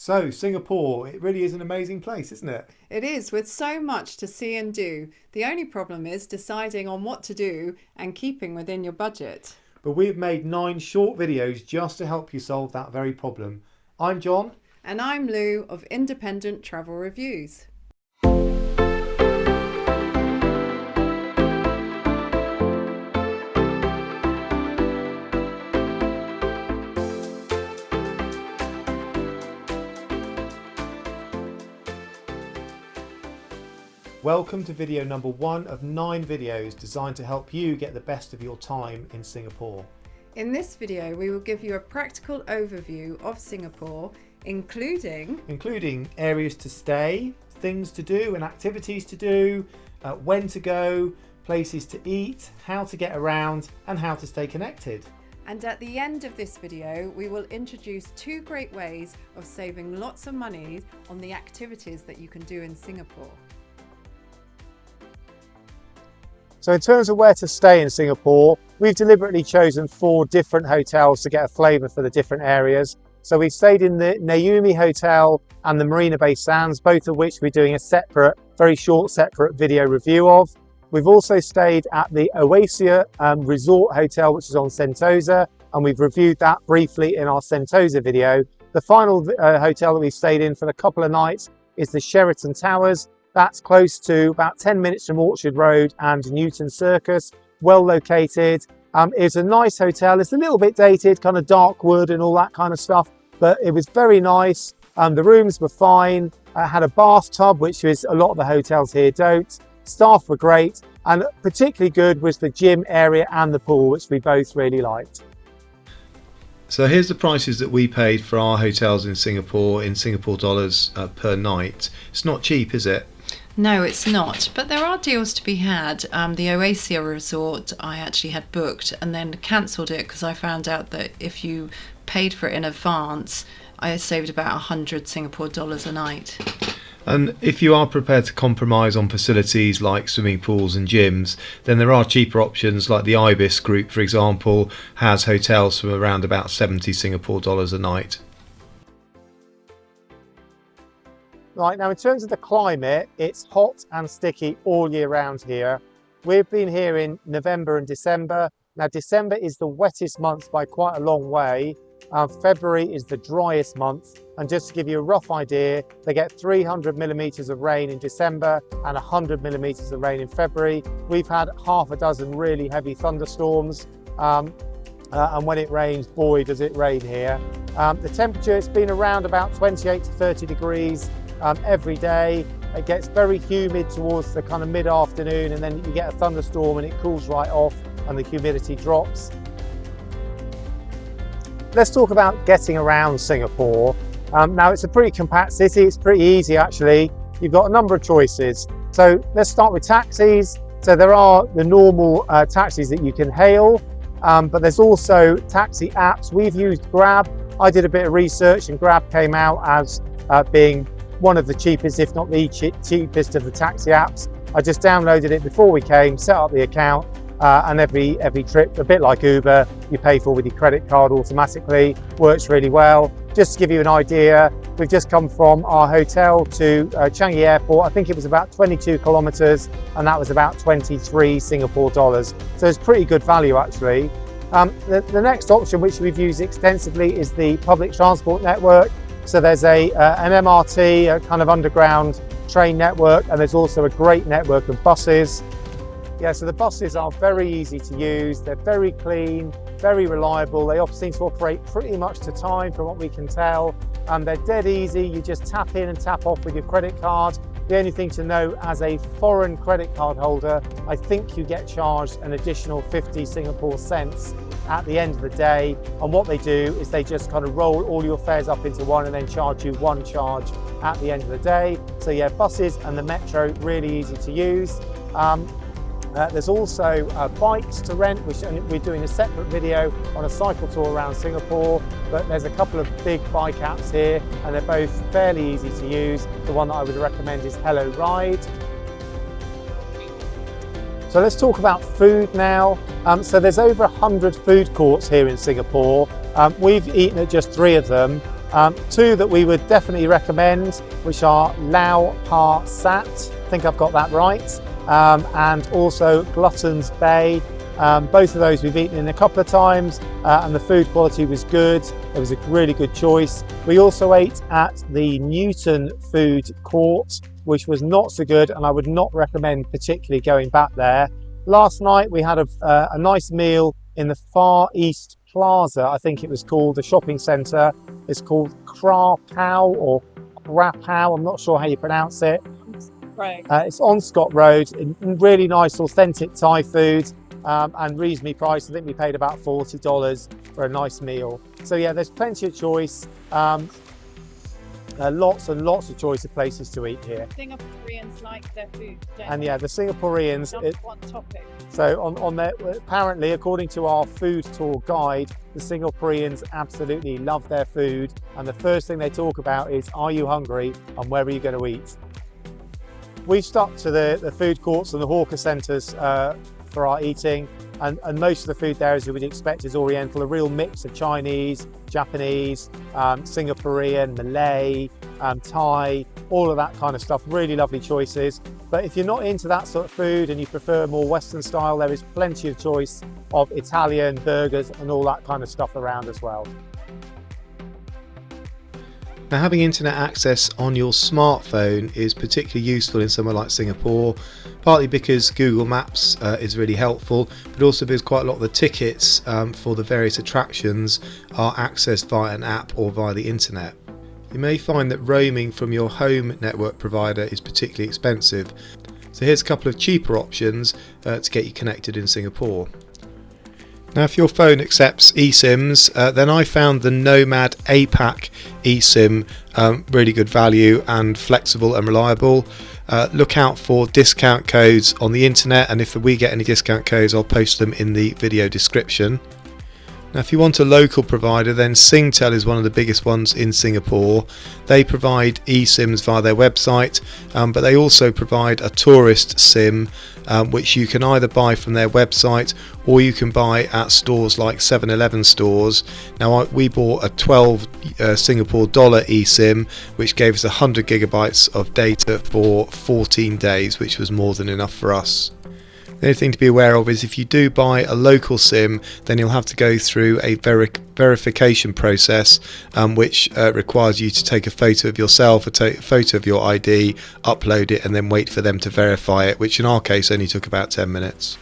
So, Singapore, it really is an amazing place, isn't it? It is, with so much to see and do. The only problem is deciding on what to do and keeping within your budget. But we've made 9 short videos just to help you solve that very problem. I'm John. And I'm Lou of Independent Travel Reviews. Welcome to video number 1 of 9 videos designed to help you get the best of your time in Singapore. In this video, we will give you a practical overview of Singapore, including areas to stay, things to do and activities to do, when to go, places to eat, how to get around and how to stay connected. And at the end of this video, we will introduce 2 great ways of saving lots of money on the activities that you can do in Singapore. So in terms of where to stay in Singapore, we've deliberately chosen 4 different hotels to get a flavour for the different areas. So we've stayed in the Naumi Hotel and the Marina Bay Sands, both of which we're doing a separate, very short separate video review of. We've also stayed at the Oasia Resort Hotel, which is on Sentosa, and we've reviewed that briefly in our Sentosa video. The final hotel that we've stayed in for a couple of nights is the Sheraton Towers. That's close to about 10 minutes from Orchard Road and Newton Circus, well located. It's a nice hotel. It's a little bit dated, kind of dark wood and all that kind of stuff, but it was very nice. The rooms were fine. Had a bathtub, which is a lot of the hotels here don't. Staff were great, and particularly good was the gym area and the pool, which we both really liked. So here's the prices that we paid for our hotels in Singapore dollars per night. It's not cheap, is it? No, it's not, but there are deals to be had. The Oasia Resort I actually had booked and then cancelled it because I found out that if you paid for it in advance, I saved about 100 Singapore dollars a night. And if you are prepared to compromise on facilities like swimming pools and gyms, then there are cheaper options like the Ibis Group, for example, has hotels from around about 70 Singapore dollars a night. Right, now in terms of the climate, it's hot and sticky all year round here. We've been here in November and December. Now December is the wettest month by quite a long way. February is the driest month. And just to give you a rough idea, they get 300 millimetres of rain in December and 100 millimetres of rain in February. We've had half a dozen really heavy thunderstorms. And when it rains, boy, does it rain here. The temperature, it's been around about 28 to 30 degrees. Every day. It gets very humid towards the kind of mid-afternoon, and then you get a thunderstorm and it cools right off and the humidity drops. Let's talk about getting around Singapore. Now it's a pretty compact city, it's pretty easy actually. You've got a number of choices. So let's start with taxis. So there are the normal taxis that you can hail, but there's also taxi apps. We've used Grab. I did a bit of research and Grab came out as being one of the cheapest, if not the cheapest of the taxi apps. I just downloaded it before we came, set up the account, and every trip, a bit like Uber, you pay for with your credit card automatically. Works really well. Just to give you an idea, we've just come from our hotel to Changi Airport. I think it was about 22 kilometers, and that was about 23 Singapore dollars. So it's pretty good value actually. The next option, which we've used extensively, is the public transport network. So there's an MRT, a kind of underground train network, and there's also a great network of buses. Yeah, so the buses are very easy to use. They're very clean, very reliable. They seem to operate pretty much to time from what we can tell. They're dead easy. You just tap in and tap off with your credit card. The only thing to note, as a foreign credit card holder, I think you get charged an additional 50 Singapore cents at the end of the day. And what they do is they just kind of roll all your fares up into one and then charge you one charge at the end of the day. So yeah, buses and the metro, really easy to use. There's also bikes to rent, which we're doing a separate video on a cycle tour around Singapore, but there's a couple of big bike apps here and they're both fairly easy to use. The one that I would recommend is Hello Ride. So let's talk about food now. So there's over 100 food courts here in Singapore. We've eaten at just 3 of them. Two that we would definitely recommend, which are Lau Pa Sat, I think I've got that right, and also Glutton's Bay. Both of those we've eaten in a couple of times, and the food quality was good. It was a really good choice. We also ate at the Newton Food Court, which was not so good, and I would not recommend particularly going back there. Last night we had a nice meal in the Far East Plaza, I think it was called, the shopping centre. It's called Krapau or Krapau, I'm not sure how you pronounce it. Right. It's on Scott Road, really nice authentic Thai food. And reasonably priced. I think we paid about $40 for a nice meal. So yeah, there's plenty of choice. Lots and lots of choice of places to eat here. Singaporeans like their food, don't And they? yeah, the Singaporeans. Number one topic. So on their, apparently, according to our food tour guide, the Singaporeans absolutely love their food. And the first thing they talk about is, are you hungry and where are you going to eat? We've stuck to the food courts and the hawker centres for our eating, and most of the food there, as you would expect, is Oriental, a real mix of Chinese, Japanese, Singaporean, Malay, Thai, all of that kind of stuff. Really lovely choices. But if you're not into that sort of food and you prefer more Western style, there is plenty of choice of Italian burgers and all that kind of stuff around as well. Now, having internet access on your smartphone is particularly useful in somewhere like Singapore, partly because Google Maps is really helpful, but also because quite a lot of the tickets for the various attractions are accessed via an app or via the internet. You may find that roaming from your home network provider is particularly expensive, so here's a couple of cheaper options to get you connected in Singapore. Now, if your phone accepts eSIMs, then I found the Nomad APAC eSIM really good value and flexible and reliable. Look out for discount codes on the internet, and if we get any discount codes, I'll post them in the video description. Now, if you want a local provider, then Singtel is one of the biggest ones in Singapore. They provide eSIMs via their website, but they also provide a tourist SIM, which you can either buy from their website or you can buy at stores like 7-Eleven stores. Now, we bought a 12 Singapore dollar eSIM, which gave us 100 gigabytes of data for 14 days, which was more than enough for us. The only thing to be aware of is if you do buy a local SIM, then you'll have to go through a verification process, which requires you to take a photo of yourself, a photo of your ID, upload it, and then wait for them to verify it, which in our case only took about 10 minutes.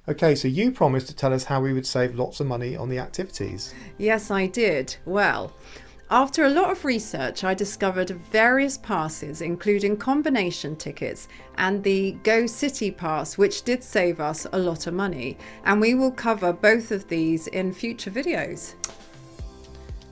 Okay, so you promised to tell us how we would save lots of money on the activities. Yes, I did. Well, after a lot of research, I discovered various passes, including combination tickets and the Go City Pass, which did save us a lot of money. And we will cover both of these in future videos.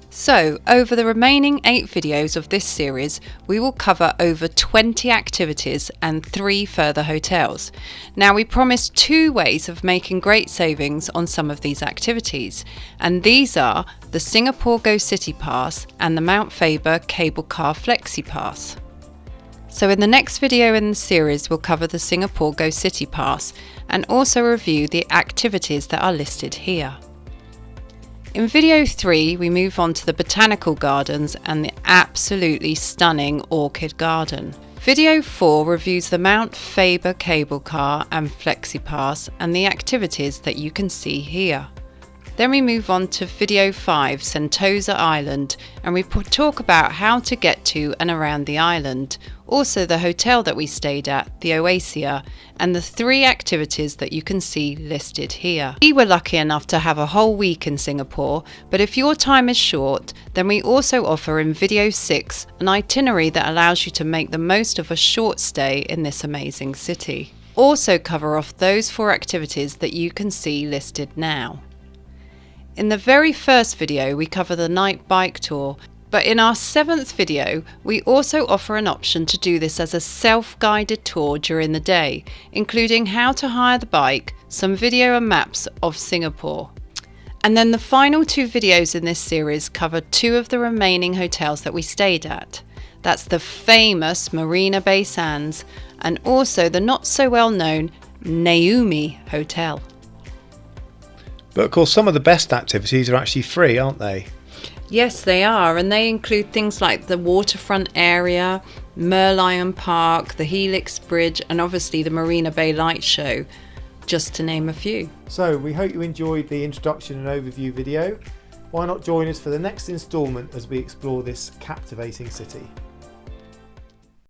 So, over the remaining 8 videos of this series, we will cover over 20 activities and 3 further hotels. Now, we promised 2 ways of making great savings on some of these activities, and these are the Singapore Go City Pass and the Mount Faber Cable Car Flexi Pass. So in the next video in the series, we'll cover the Singapore Go City Pass and also review the activities that are listed here. In video 3, we move on to the Botanical Gardens and the absolutely stunning Orchid Garden. Video 4 reviews the Mount Faber Cable Car and Flexi Pass and the activities that you can see here. Then we move on to video 5, Sentosa Island, and we talk about how to get to and around the island, also the hotel that we stayed at, the Oasia, and the 3 activities that you can see listed here. We were lucky enough to have a whole week in Singapore, but if your time is short, then we also offer in video 6 an itinerary that allows you to make the most of a short stay in this amazing city. Also cover off those 4 activities that you can see listed now. In the very first video, we cover the night bike tour, but in our 7th video, we also offer an option to do this as a self-guided tour during the day, including how to hire the bike, some video and maps of Singapore. And then the final 2 videos in this series cover 2 of the remaining hotels that we stayed at. That's the famous Marina Bay Sands and also the not so well known Naumi Hotel. But of course, some of the best activities are actually free, aren't they? Yes, they are, and they include things like the waterfront area, Merlion Park, the Helix Bridge, and obviously the Marina Bay Light Show, just to name a few. So we hope you enjoyed the introduction and overview video. Why not join us for the next instalment as we explore this captivating city?